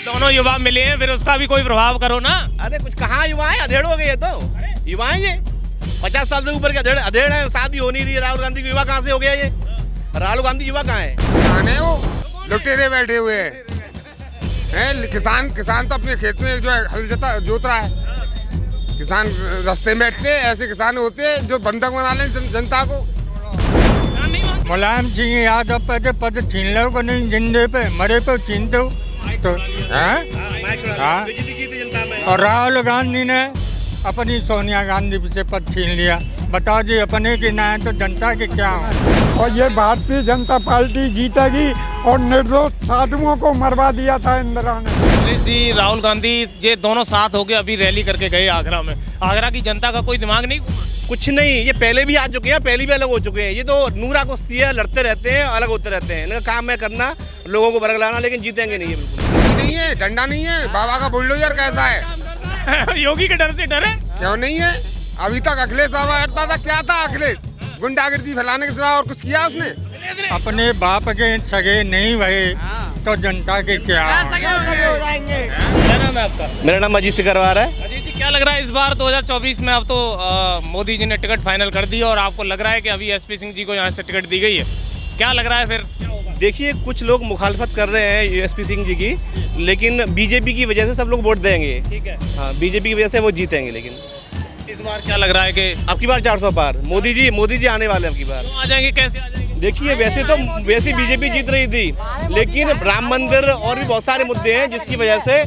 दोनों युवा मिले हैं, फिर उसका भी कोई प्रभाव करो ना। अरे कुछ कहाँ युवा है, अधेड़ हो गए ये तो। युवा है ये 50 साल से ऊपर के अधेड़ अधेड़ है, शादी हो नहीं रही है। राहुल गांधी को युवा कहाँ से हो गया ये? राहुल गांधी युवा कहाँ है? है वो लुटेरे बैठे हुए हैं। किसान तो अपने खेत में जो है हल जोत रहा है। किसान रास्ते में बैठते हैं, ऐसे किसान होते हैं जो बंधक बना लें जनता को। मुलायम सिंह यादव पे पद छीन लो को नहीं, जिंदे पे मरे पे छीन दो तो हाँ। और राहुल गांधी ने अपनी सोनिया गांधी से पद छीन लिया। बताओ जी, अपने की ना है तो जनता के क्या हो? और ये भारतीय जनता पार्टी जीतेगी और निर्दोष साधुओं को मरवा दिया था इंदिरा ने। जी राहुल गांधी ये दोनों साथ होके अभी रैली करके गए आगरा में। आगरा की जनता का कोई दिमाग नहीं घूमा? कुछ नहीं, ये पहले भी आ चुके हैं, पहले भी अलग हो चुके हैं। ये तो नूरा कुश्ती है, लड़ते रहते हैं, अलग होते रहते हैं। इनका काम है करना, लोगों को बरगलाना, लेकिन जीतेंगे नहीं है बिल्कुल। नहीं है, डंडा नहीं है। बाबा का बुलडोजर कैसा है? योगी के डर से डरे क्यों नहीं है? अभी तक अखिलेश बाबा हटता था, क्या था अखिलेश? गुंडागर्दी फैलाने के सिवा और कुछ किया उसने? अपने बाप के सगे नहीं भये तो जनता के क्या हो? क्या नाम है आपका? मेरा नाम अजीत सिकरवार है। अजीत जी, क्या लग रहा है इस बार 2024 में? अब तो मोदी जी ने टिकट फाइनल कर दी और आपको लग रहा है कि अभी एसपी सिंह जी को यहाँ से टिकट दी गई है। क्या लग रहा है फिर? देखिए, कुछ लोग मुखालफत कर रहे हैं एसपी सिंह जी की, लेकिन बीजेपी की वजह से सब लोग वोट देंगे। ठीक है। हाँ, बीजेपी की वजह से वो जीतेंगे। लेकिन इस बार क्या लग रहा है कि अब की बार 400 पार मोदी जी आने वाले हैं अब की बार। आ जाएंगे? कैसे आ जाएंगे? देखिए, वैसे बीजेपी जीत रही थी, लेकिन राम मंदिर और भी बहुत सारे मुद्दे हैं जिसकी वजह से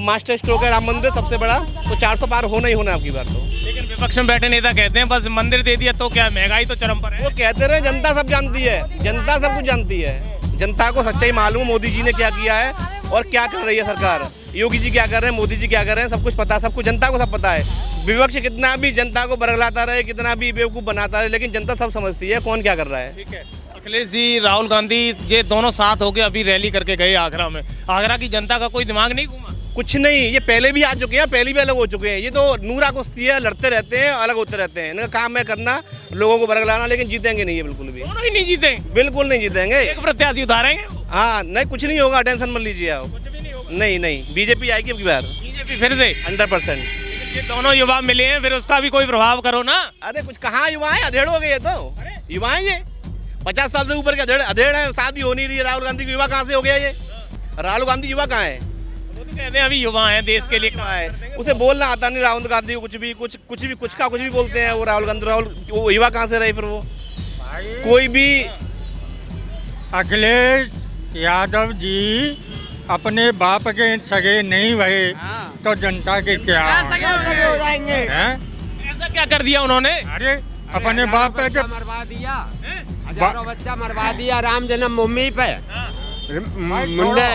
मास्टर स्ट्रोक है राम मंदिर सबसे बड़ा, तो 400 पार होना ही होना आपकी बार तो। लेकिन विपक्ष में बैठे नेता कहते हैं बस मंदिर दे दिया तो क्या, महंगाई तो चरम पर है। वो कहते रहे, जनता सब जानती है, जनता सब कुछ जानती है। जनता को सच्चाई मालूम मोदी जी ने क्या किया है और क्या कर रही है सरकार। योगी जी क्या कर रहे हैं, मोदी जी क्या कर रहे हैं, सब कुछ पता, सब कुछ जनता को सब पता है। विपक्ष कितना भी जनता को बरगलाता रहे, कितना भी बेवकूफ़ बनाता रहे, लेकिन जनता सब समझती है कौन क्या कर रहा है। ठीक है। अखिलेश जी, राहुल गांधी ये दोनों साथ होके अभी रैली करके गए आगरा में। आगरा की जनता का कोई दिमाग नहीं घूमा? कुछ नहीं, ये पहले भी आ चुके हैं, पहले भी अलग हो चुके हैं। ये तो नूरा कुश्ती है, लड़ते रहते हैं, अलग होते रहते हैं। इनका काम है करना, लोगों को बरगलाना, लेकिन जीतेंगे नहीं है बिल्कुल भी। दोनों ही नहीं जीते? बिल्कुल नहीं जीतेंगे। एक प्रत्याशी उतारेंगे? हाँ, नहीं कुछ नहीं होगा, टेंशन मत लीजिए आप। कुछ भी नहीं होगा। नहीं, बीजेपी आएगी अब की बार। बीजेपी फिर से 100%। ये दोनों युवा मिले हैं, फिर उसका भी कोई प्रभाव करो ना। अरे कुछ कहाँ युवा है, अधेड़ हो गए ये तो। युवा है ये 50 साल से ऊपर के अधेड़ है, शादी हो नहीं रही है। राहुल गांधी को युवा कहाँ से हो गया ये? राहुल गांधी युवा कहाँ है? वो तो कहते हैं अभी युवा हैं, देश के लिए कहाँ है? उसे बोलना आता नहीं राहुल गांधी को, कुछ भी बोलते हैं वो। राहुल गांधी वो युवा कहाँ से रहे फिर वो? कोई भी अखिलेश यादव जी अपने बाप के सगे नहीं भये तो जनता के क्या हो? हैं? ऐसा क्या कर दिया उन्होंने? अरे अपने बाप पे जब मरवा दिया, हजारों बच्चा मरवा दिया राम जन्मभूमि पे। मुंडे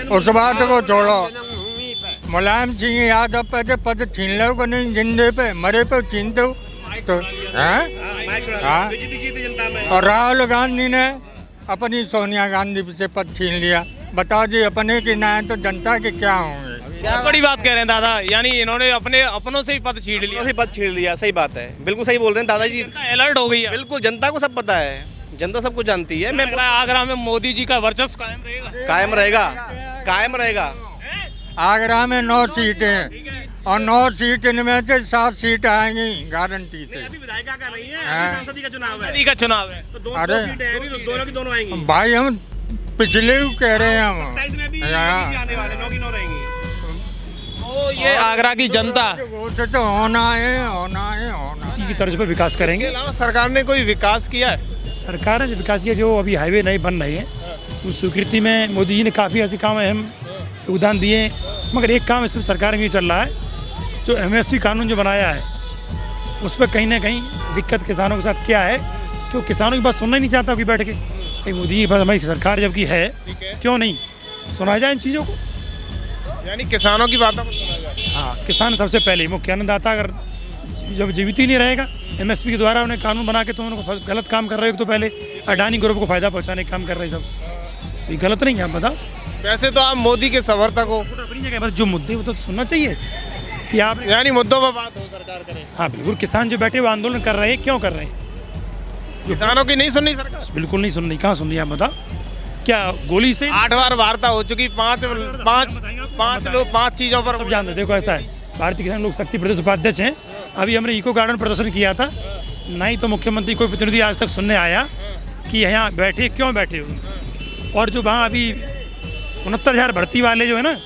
उस बात को छोड़ो। जन्मभूमि पे मुलायम सिंह यादव पे पद छीन लो को नहीं, जिंदे पे मरे पे छीन दो तो हैं? हाँ। और राहुल गांधी ने अपनी सोनिया गांधी से पद छीन लिया। बताओ जी, अपने की ना है तो जनता के क्या होंगे? बहुत बड़ी बात कह रहे हैं दादा, यानी इन्होंने अपने अपनों से ही पद छीन लिया। पद छीन लिया, सही बात है, बिल्कुल सही बोल रहे हैं दादाजी। अलर्ट हो गई है बिल्कुल, जनता को सब पता है, जनता सब कुछ जानती है। मैं आगरा में मोदी जी का वर्चस्व कायम रहेगा? कायम रहेगा। आगरा में 9 सीटें हैं और 9 सीट इनमें से 7 सीट आएंगी गारंटी से। विधायिका का नहीं है, सांसद का चुनाव है। का चुनाव है तो दोनों सीटें हैं, दोनों की दोनों आएंगी। भाई हम पिछले कह रहे हैं, हम 27 में भी आने वाले 9 की 9 रहेंगी। तो ये आगरा की जनता तो होना है। इसी की तर्ज पर विकास करेंगे। अलावा सरकार ने कोई विकास किया है? सरकार ने जो विकास किया, जो अभी हाईवे नए बन रहे हैं, उस स्वीकृति में मोदी जी ने काफ़ी ऐसे काम अहम योगदान दिए। मगर एक काम इसमें सरकार में ये चल रहा है, जो MSP कानून जो बनाया है, उस पर कहीं ना कहीं दिक्कत किसानों के साथ क्या है, क्यों किसानों की बात सुनना ही नहीं चाहता कि बैठ के। मोदी जी हमारी सरकार जबकि है, क्यों नहीं सुना जाए इन चीज़ों को? यानी किसानों की बातों को सुना जाए। हाँ, किसान सबसे पहले मुख्य अन्नदाता। अगर जब जीवित ही नहीं रहेगा, MSP के द्वारा उन्हें कानून बना के, तो उनको गलत काम कर रहे हो। तो पहले अडानी ग्रुप को फायदा पहुंचाने का काम कर रहे हैं सब, ये गलत नहीं है? आप बताओ। वैसे तो आप मोदी के समर्थक हो, अपनी जगह बस जो मुद्दे वो तो सुनना चाहिए कि आप, यानी मुद्दों पर बात हो, सरकार करे। हाँ बिल्कुल, किसान जो बैठे हुए आंदोलन कर रहे हैं, क्यों कर रहे हैं? किसानों की नहीं सुननी सरकार? बिल्कुल नहीं सुन रही। कहाँ सुन रही है आप बताओ? क्या गोली से 8 बार वार्ता हो चुकी, पांच चीजों पर सब जानते हैं। देखो ऐसा है, भारतीय किसान लोक शक्ति प्रदेश उपाध्यक्ष हैं। अभी हमने इको गार्डन प्रदर्शन किया था, नहीं तो मुख्यमंत्री कोई प्रतिनिधि आज तक सुनने आया कि यहाँ बैठे क्यों बैठे हो। और जो वहाँ अभी 69,000 भर्ती वाले जो है ना,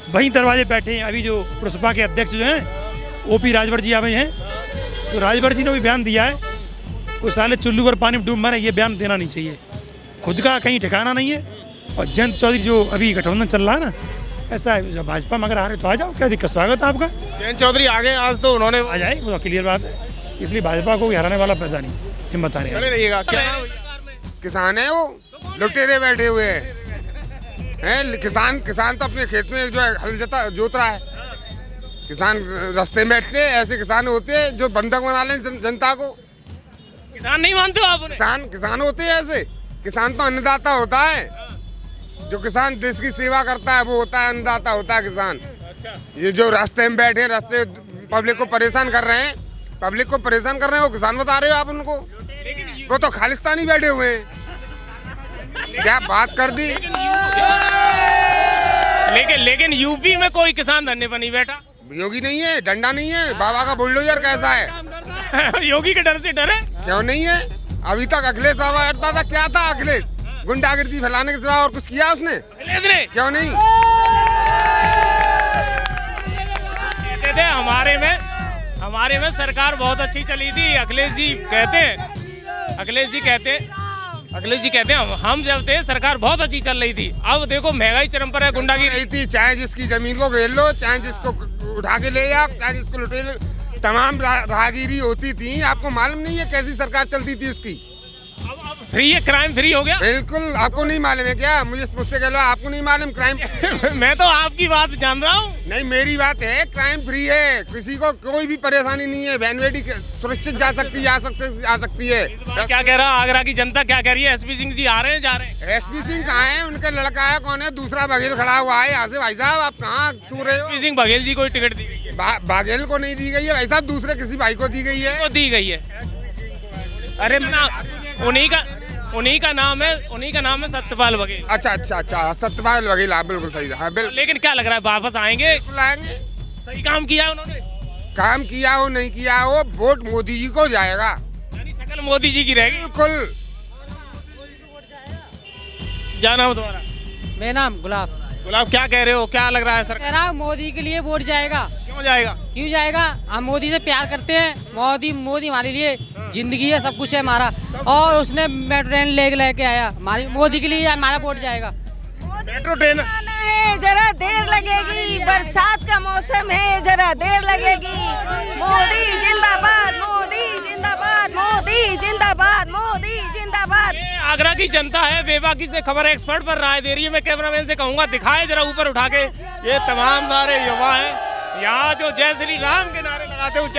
वहीं दरवाजे बैठे हैं। अभी जो पुरसपा के अध्यक्ष जो हैं OP राजभर जी अभी हैं, तो राजभर जी ने भी बयान दिया है, वो साले चुल्लू पर पानी में डूब मारे, ये बयान देना नहीं चाहिए। खुद का कहीं ठिकाना नहीं है। और जयंत चौधरी जो अभी गठबंधन चल रहा है ना, ऐसा है, जब भाजपा में अगर आ रहे तो आ जाओ, क्या दिक्कत, स्वागत है आपका। जयंत चौधरी आ गए आज, तो उन्होंने आ जाए, वो तो क्लियर बात है। इसलिए भाजपा को हराने वाला पैदा नहीं, हिम्मत आ रही है। रहिएगा। क्या किसान है वो, लुटेरे बैठे हुए हैं। किसान तो अपने खेत में जो है हल जोत रहा है। किसान रास्ते में बैठते हैं, ऐसे किसान होते हैं जो बंधक बना लें जनता को। किसान नहीं मानते हो आप उन्हें? किसान होते हैं ऐसे। किसान तो अन्नदाता होता है। जो किसान देश की सेवा करता है वो होता है अन्नदाता, होता है किसान। ये जो रास्ते में बैठे, रास्ते पब्लिक को परेशान कर रहे हैं, वो किसान बता रहे हो आप उनको। वो तो खालिस्तानी बैठे हुए हैं। क्या बात कर दी। लेकिन यूपी में कोई किसान धरने पर नहीं बैठा। योगी नहीं है, डंडा नहीं है, बाबा का बुलडोजर कैसा है। योगी के डर से डरे क्यों नहीं है। अभी तक अखिलेश बाबा हटता था, क्या था अखिलेश, गुंडागिर्दी फैलाने के सिवा और कुछ किया उसने? क्यों नहीं। कहते थे हमारे में सरकार बहुत अच्छी चली थी। अखिलेश जी कहते हैं हम जब थे सरकार बहुत अच्छी चल रही थी। अब देखो महंगाई चरम पर है, गुंडागिरी थी। चाहे जिसकी जमीन को घेर लो, चाहे जिसको उठा के ले जाओ, चाहे जिसको लुटे लो, तमाम राहगीरी होती थी। आपको मालूम नहीं है कैसी सरकार चलती थी उसकी। फ्री है, क्राइम फ्री हो गया। बिल्कुल। आपको नहीं मालूम है क्या? मुझसे कह लो, आपको नहीं मालूम क्राइम। मैं तो आपकी बात जान रहा हूँ। नहीं, मेरी बात है, क्राइम फ्री है, किसी को कोई भी परेशानी नहीं है। वैन बेटी सुरक्षित जा सकती है। क्या कह रहा आगरा की जनता, क्या कह रही है? SP सिंह जी आ रहे हैं, जा रहे हैं? SP सिंह कहाँ है? उनका लड़का है, कौन है? दूसरा बघेल खड़ा हुआ है यहाँ से। भाई साहब आप कहाँ सो रहे हो? SP सिंह बघेल जी को टिकट दी गई है। बघेल को नहीं दी गई है भाई साहब, दूसरे किसी भाई को दी गई है। दी गई है। अरे उन्हीं का नाम है सत्यपाल बघेल। अच्छा, सत्यपाल बघेल, बिल्कुल सही है। बिल्कुल। लेकिन क्या लग रहा है वापस आएंगे? सही काम किया है उन्होंने। काम किया हो नहीं किया हो, वोट मोदी जी को जाएगा। यानी शकल मोदी जी की रहेगी। बिल्कुल। क्या नाम है तुम्हारा? मेरा नाम गुलाब। क्या कह रहे हो, क्या लग रहा है सरकार? कह रहा मोदी के लिए वोट जाएगा। क्यों जाएगा? हम मोदी से प्यार करते हैं। मोदी हमारे लिए जिंदगी है, सब कुछ है हमारा। और उसने मेट्रो ट्रेन लेके आया, हमारी मोदी के लिए हमारा वोट जाएगा। मेट्रो ट्रेन है, जरा देर लगेगी, बरसात का मौसम है, जरा देर लगेगी। मोदी जिंदाबाद, मोदी जिंदाबाद, मोदी जिंदाबाद, मोदी जिंदाबाद। आगरा की जनता है, बेबाकी से खबर एक्सपर्ट पर राय दे रही है। मैं कैमरामैन से कहूंगा दिखाए जरा ऊपर उठा के। ये तमाम सारे युवा हैं यहाँ जो जय श्री राम के नारे लगाते हुए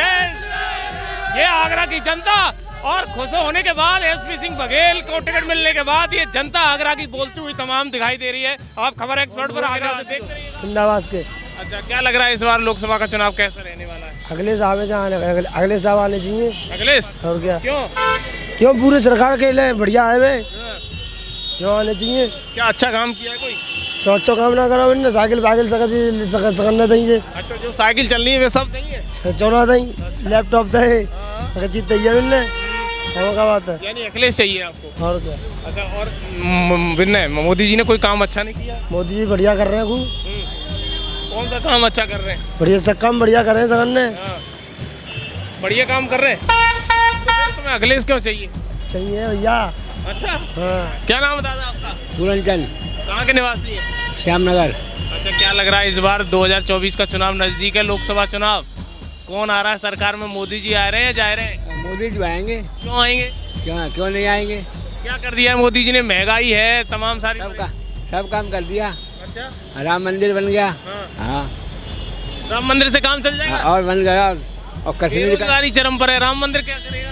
ये आगरा की जनता। और खुश होने के बाद SP सिंह बघेल को टिकट मिलने के बाद ये जनता आगरा की बोलती हुई तमाम दिखाई दे रही है। आप खबर एक्सपर्ट पर आगरा से देख रही हैं। जिंदाबाद के। अच्छा, क्या लग रहा है इस बार लोकसभा का चुनाव कैसा रहने वाला है? अगले साहब आने चाहिए। अखिलेश? और क्या? क्यों पूरी सरकार के लिए बढ़िया है वे, क्यों आने चाहिए? क्या अच्छा काम किया है कोई? अच्छा काम ना करो इनने, साइकिल सकने देंगे। अच्छा, जो साइकिल चल रही है वे सब नहीं है? चौना देंगे, लैपटॉप दे सकची तैयार इनने, का बात है। यानी अखिलेश चाहिए आपको? और क्या? अच्छा, और मोदी जी ने कोई काम अच्छा नहीं किया? मोदी जी बढ़िया कर रहे हैं खूब। कौन सा काम अच्छा कर रहे हैं? बढ़िया सब काम बढ़िया कर रहे हैं सगन ने। बढ़िया काम कर रहे हैं। तो तुम्हें अखिलेश क्यों चाहिए भैया? अच्छा, हाँ। क्या नाम है दादा आपका? पूरनचंद। कहाँ के निवासी है? श्यामनगर। अच्छा, क्या लग रहा है इस बार 2024 का चुनाव नजदीक है, लोकसभा चुनाव, कौन आ रहा है सरकार में? मोदी जी आ रहे हैं या जा रहे हैं? मोदी जी आएंगे। क्यों आएंगे? क्यों नहीं आएंगे? क्या कर दिया है मोदी जी ने? महंगाई है, तमाम सारी सब काम कर दिया। अच्छा, राम मंदिर बन गया। हाँ। राम मंदिर से काम चल जाएगा? और बन गया। और कश्मीर का बेरोजगारी चरम पर है, राम मंदिर क्या करेगा?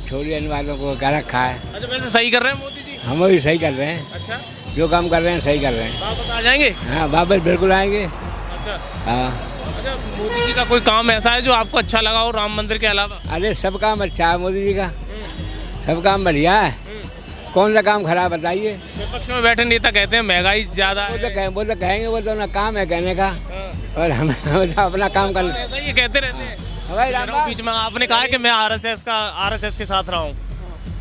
छोड़िए इन वालों को, क्या रखा है। अच्छा, वैसे सही कर रहे हैं मोदी जी? हम भी सही कर रहे हैं। अच्छा, जो काम कर रहे हैं सही कर रहे हैं। वापस आ जाएंगे? हाँ, वापस बिल्कुल आएंगे। अच्छा, हाँ। अच्छा, मोदी जी का कोई काम ऐसा है जो आपको अच्छा लगा हो राम मंदिर के अलावा? अरे सब काम अच्छा है मोदी जी का, सब काम बढ़िया है। कौन सा काम खराब बताइए। विपक्ष में बैठे नेता कहते हैं महंगाई ज्यादा है। वो तो कहेंगे, वो तो ना काम है कहने का, और हम तो अपना काम कर लेते ऐसा ये कहते रहते हैं। हैं। बीच में आपने कहा है कि मैं आरएसएस के साथ रहा हूँ।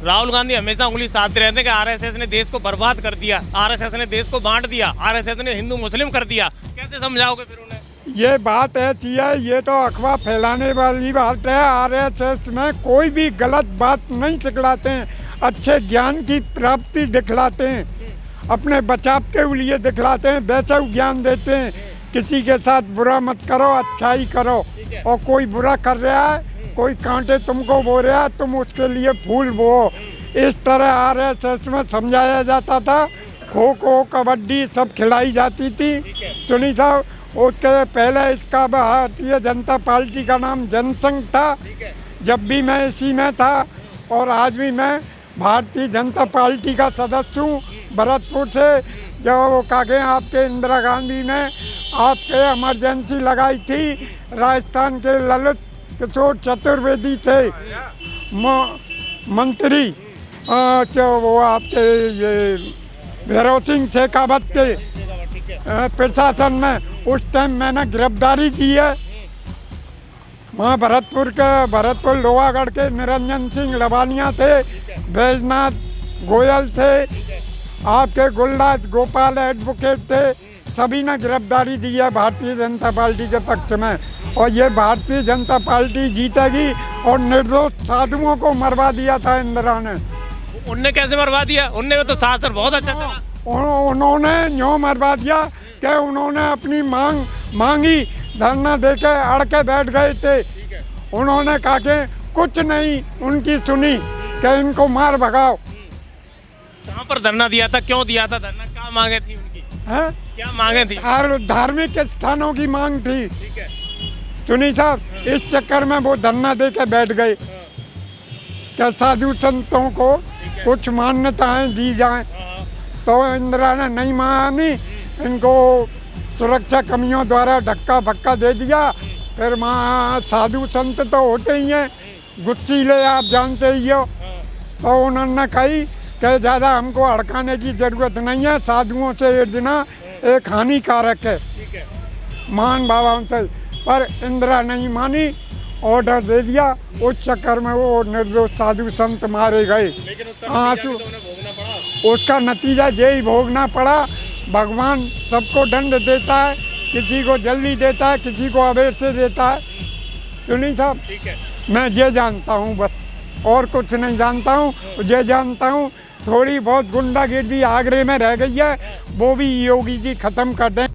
राहुल गांधी हमेशा उंगली साधते रहते हैं कि आरएसएस ने देश को बर्बाद कर दिया, आरएसएस ने देश को बांट दिया, आरएसएस ने हिंदू मुस्लिम कर दिया। कैसे समझाओगे फिर उन्हें? ये बात ऐसी है, ये तो अफवाह फैलाने वाली बात है। आरएसएस में कोई भी गलत बात नहीं सिखलाते हैं, अच्छे ज्ञान की प्राप्ति दिखलाते हैं, अपने बचाव के लिए दिखलाते हैं, वैसे ज्ञान देते हैं। किसी के साथ बुरा मत करो, अच्छाई करो। और कोई बुरा कर रहा है, कोई कांटे तुमको बो रहा है, तुम उसके लिए फूल बो। इस तरह आरएसएस में समझाया जाता था। खो खो कबड्डी सब खिलाई जाती थी। सुनी साहब, उसके पहले इसका भारतीय जनता पार्टी का नाम जनसंघ था। जब भी मैं इसी में था और आज भी मैं भारतीय जनता पार्टी का सदस्य हूँ। भरतपुर से जो कागे आपके इंदिरा गांधी ने आपके इमरजेंसी लगाई थी, राजस्थान के ललित किशोर चतुर्वेदी थे मंत्री, वो आपके ये भैरव सिंह शेखावत के प्रशासन में। उस टाइम मैंने गिरफ्तारी की है। वहाँ भरतपुर लोहागढ़ के निरंजन सिंह लवानिया थे, बैजनाथ गोयल थे, आपके गुलदास गोपाल एडवोकेट थे, सभी ने गिरफ्तारी दी है भारतीय जनता पार्टी के पक्ष में। और ये भारतीय जनता पार्टी जीतेगी। और निर्दोष साधुओं को मरवा दिया था इंदिरा ने। उनने कैसे मरवा दिया? उनने तो शासन बहुत अच्छा चला। उन्होंने यूँ मरवा दिया कि उन्होंने अपनी मांगी, धरना देके अड़ के बैठ गए थे। उन्होंने कहा कि कुछ नहीं उनकी सुनी कि इनको मार भगाओ। कहाँ पर धरना दिया था? क्यों दिया था धरना? क्या मांगे थी उनकी? है क्या मांगे थी? और धार्मिक स्थानों की मांग थी। सुनी साहब, इस चक्कर में वो धरना दे के बैठ गए कि साधु संतों को कुछ मान्यताएं दी जाएं। तो इंदिरा ने नहीं मानी, इनको सुरक्षा कर्मियों द्वारा धक्का भक्का दे दिया। फिर वहाँ साधु संत तो होते ही हैं, गुस्सीले, आप जानते ही हो। तो उन्होंने कही कि ज़्यादा हमको अड़काने की ज़रूरत नहीं है, साधुओं से इर्जना एक हानिकारक है, मान बाबाओं से। पर इंदिरा नहीं मानी, ऑर्डर दे दिया। उस चक्कर में वो निर्दोष साधु संत मारे गए। उसका नतीजा यही भोगना पड़ा। भगवान सबको दंड देता है, किसी को जल्दी देता है, किसी को अबेर से देता है। सुनी साहब, मैं ये जानता हूँ बस, और कुछ नहीं जानता हूँ। ये जानता हूँ थोड़ी बहुत गुंडागिर्दी आगरे में रह गई है, वो भी योगी जी खत्म कर दें।